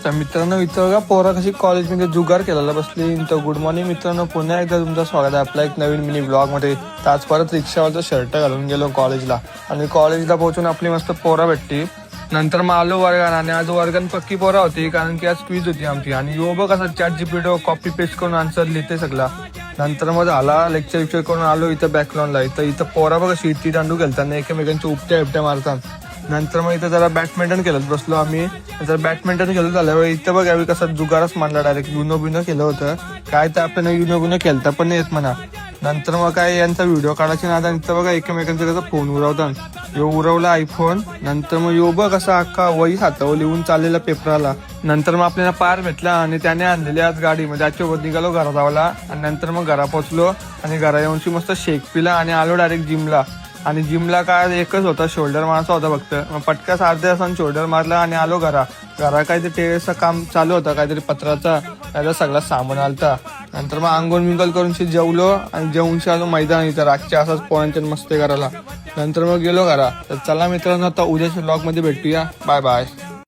तर मित्रांनो इथं बघा पोरा कशी कॉलेजमध्ये जुगार केलेला बसली. तर गुड मॉर्निंग मित्रांनो, पुन्हा एकदा तुमचं स्वागत आहे आपला एक नवीन मिनी ब्लॉग मध्ये. तर आज परत रिक्षावरचा शर्ट घालून गेलो कॉलेजला आणि कॉलेजला पोहोचून आपली मस्त पोरा भेटली. नंतर मग आलो वर्गात आणि आज वर्गात पक्की पोरा होती कारण की आज क्विज होती आमची. आणि यो बघ असा ChatGPT कॉपी पेस्ट करून आन्सर लिहिते सगळा. नंतर मग झाला लेक्चर करून आलो इथं बॅकलॉनला. इथं पोरा बघा शिट्टी दांडू खेळताना एकमेकांच्या उपट्या मारतात. नंतर मग इथं जरा बॅडमिंटन खेळत बसलो आम्ही. जर बॅडमिंटन खेळत झाल्यावर इथं बघ यावेळी कसं जुगारच मांडला डायरेक्ट. युनो केलं होतं काय तर आपल्याला युनो खेळता पण नाही येत म्हणा. नंतर मग काय यांचा व्हिडिओ काढायचे ना. इथं बघा एकमेकांचा कसा फोन उरवतात. यो उरवला आयफोन. नंतर मग यो बघ कसा अख्खा वही हातावर लिहून चाललेला पेपराला. नंतर मग आपल्याला पार भेटला आणि त्याने आणलेली आज गाडी. म्हणजे आजच्या निघालो घरा जावला आणि नंतर मग घरा पोहोचलो आणि घरा येऊनची मस्त शेक पिला आणि आलो डायरेक्ट जिमला. आणि जिमला काय एकच होता शोल्डर मारायचा होता फक्त. मग पटकास अर्ध्या तासाने शोल्डर मारला आणि आलो घरा काहीतरी टेरेसचं काम चालू होतं काहीतरी पत्राचा. त्याचा सगळा सामान आलता. नंतर मग आंघोळ मिंगल करून जेवलो आणि जेवूनशी आलो मैदान इथं रातच्या असाच पोरांच्या मस्ती करायला. नंतर मग गेलो घरा. तर चला मित्रांनो आता उद्याच्या ब्लॉग मध्ये भेटूया. Bye bye.